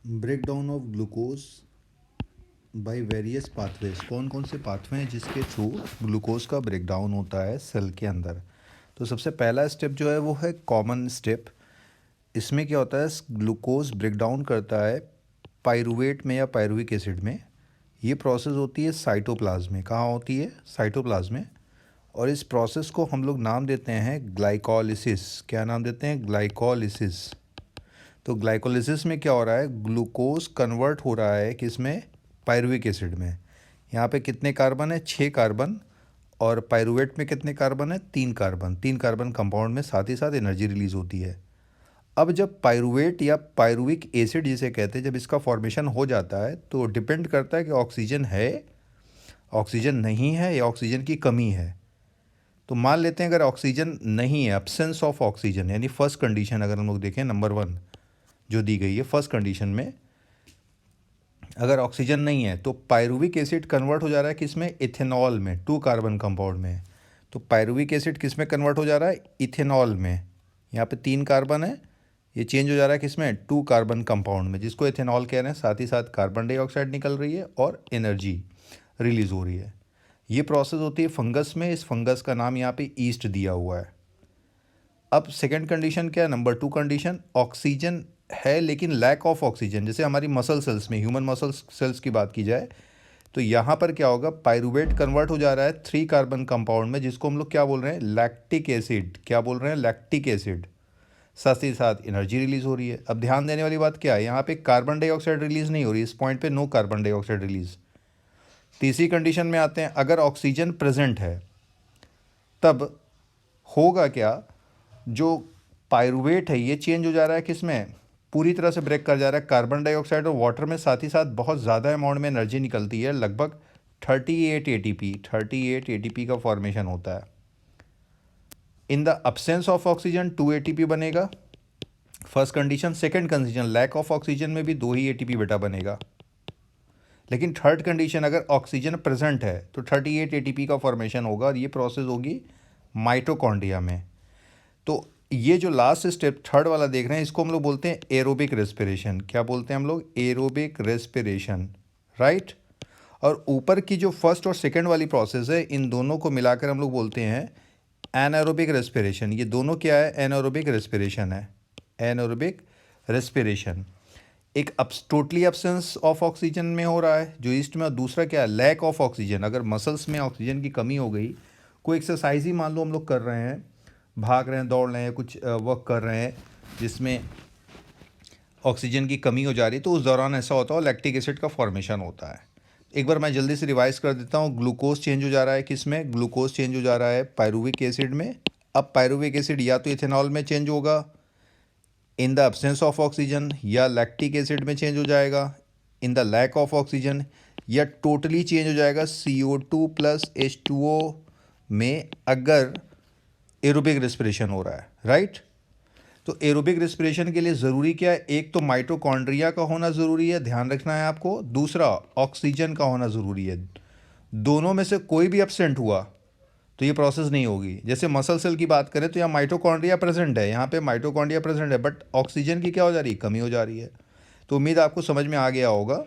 Breakdown of glucose by various pathways. कौन कौन से पाथवे हैं जिसके थ्रू ग्लूकोज का ब्रेकडाउन होता है सेल के अंदर। तो सबसे पहला स्टेप जो है वो है कॉमन स्टेप। इसमें क्या होता है, ग्लूकोज ब्रेकडाउन करता है पायरूवेट में या पायरुविक एसिड में। ये प्रोसेस होती है साइटोप्लाज्म में। कहाँ होती है? साइटोप्लाज्म में। और इस प्रोसेस को हम लोग नाम देते हैं ग्लाइकोलिसिस। क्या नाम देते हैं? ग्लाइकोलिसिस। तो ग्लाइकोलिसिस में क्या हो रहा है, ग्लूकोज कन्वर्ट हो रहा है किसमें? पायरुविक एसिड में। यहाँ पे कितने कार्बन है? 6 कार्बन। और पायरुवेट में कितने कार्बन है? 3 कार्बन। 3 कार्बन कंपाउंड में साथ ही साथ एनर्जी रिलीज होती है। अब जब पायरुवेट या पायरुविक एसिड जिसे कहते हैं, जब इसका फॉर्मेशन हो जाता है तो डिपेंड करता है कि ऑक्सीजन है, ऑक्सीजन नहीं है, या ऑक्सीजन की कमी है। तो मान लेते हैं अगर ऑक्सीजन नहीं है, एब्सेंस ऑफ ऑक्सीजन, यानी फर्स्ट कंडीशन अगर हम लोग देखें नंबर 1 जो दी गई है, फर्स्ट कंडीशन में अगर ऑक्सीजन नहीं है तो पायरुविक एसिड कन्वर्ट हो जा रहा है किसमें? इथेनॉल में, 2 कार्बन कंपाउंड में। तो पायरुविक एसिड किस में कन्वर्ट हो जा रहा है? इथेनॉल में। यहाँ पे 3 कार्बन है, ये चेंज हो जा रहा है किसमें? 2 कार्बन कंपाउंड में, जिसको इथेनॉल कह रहे हैं। साथ ही साथ कार्बन डाइऑक्साइड निकल रही है और एनर्जी रिलीज हो रही है। ये प्रोसेस होती है फंगस में। इस फंगस का नाम यहाँ पे ईस्ट दिया हुआ है। अब सेकेंड कंडीशन क्या है? नंबर 2 कंडीशन, ऑक्सीजन है लेकिन लैक ऑफ ऑक्सीजन। जैसे हमारी मसल सेल्स में, ह्यूमन मसल सेल्स की बात की जाए तो यहाँ पर क्या होगा, पायरुवेट कन्वर्ट हो जा रहा है 3 कार्बन कंपाउंड में, जिसको हम लोग क्या बोल रहे हैं? Lactic acid. क्या बोल रहे हैं? Lactic acid. साथ ही साथ एनर्जी रिलीज हो रही है। अब ध्यान देने वाली बात क्या है, यहाँ पे कार्बन डाइऑक्साइड रिलीज नहीं हो रही, इस पॉइंट पे नो कार्बन डाइऑक्साइड रिलीज। तीसरी कंडीशन में आते हैं, अगर ऑक्सीजन प्रेजेंट है तब होगा क्या, जो पायरुवेट है ये चेंज हो जा रहा है किसमें? पूरी तरह से ब्रेक कर जा रहा है कार्बन डाइऑक्साइड और वाटर में। साथ ही साथ बहुत ज़्यादा अमाउंट में एनर्जी निकलती है, लगभग 38 एटीपी। 38 एटीपी का फॉर्मेशन होता है। In the absence of oxygen 2 ATP बनेगा, first condition. Second condition, lack of oxygen में भी 2 ही एटीपी बेटा बनेगा। लेकिन थर्ड कंडीशन, अगर ऑक्सीजन प्रेजेंट है तो 38 एटीपी का फॉर्मेशन होगा और ये प्रोसेस होगी माइटोकॉन्ड्रिया में। तो ये जो लास्ट स्टेप थर्ड वाला देख रहे हैं, इसको हम लोग बोलते हैं एरोबिक रेस्पिरेशन। क्या बोलते हैं हम लोग? Aerobic respiration, right. और ऊपर की जो फर्स्ट और सेकंड वाली प्रोसेस है, इन दोनों को मिलाकर हम लोग बोलते हैं एनारोबिक रेस्पिरेशन। ये दोनों क्या है? एनारोबिक रेस्पिरेशन है। एनारोबिक रेस्पिरेशन एक टोटली एब्सेंस ऑफ ऑक्सीजन में हो रहा है जो ईस्ट में, और दूसरा क्या है? Lack of oxygen. अगर मसल्स में ऑक्सीजन की कमी हो गई, कोई एक्सरसाइज ही मान लो हम लोग कर रहे हैं, भाग रहे हैं, दौड़ रहे हैं, कुछ वर्क कर रहे हैं जिसमें ऑक्सीजन की कमी हो जा रही है, तो उस दौरान ऐसा होता है लैक्टिक एसिड का फॉर्मेशन होता है। एक बार मैं जल्दी से रिवाइज कर देता हूँ। ग्लूकोज चेंज हो जा रहा है किसमें? ग्लूकोज चेंज हो जा रहा है पायरुविक एसिड में। अब पायरुविक एसिड या तो इथेनॉल में चेंज होगा in the absence of oxygen, या लैक्टिक एसिड में चेंज हो जाएगा in the lack of oxygen, या टोटली चेंज हो जाएगा CO2 प्लस H2O में, अगर एरोबिक रेस्पिरेशन हो रहा है, राइट। तो एरोबिक रेस्पिरेशन के लिए ज़रूरी क्या है? एक तो माइटोकॉन्ड्रिया का होना ज़रूरी है, ध्यान रखना है आपको। दूसरा ऑक्सीजन का होना ज़रूरी है। दोनों में से कोई भी एब्सेंट हुआ तो ये प्रोसेस नहीं होगी। जैसे मसल सेल की बात करें तो यहाँ माइटोकॉन्ड्रिया प्रेजेंट है, यहाँ पे माइटोकॉन्ड्रिया प्रेजेंट है, बट ऑक्सीजन की क्या हो जा रही है? कमी हो जा रही है। तो उम्मीद आपको समझ में आ गया होगा।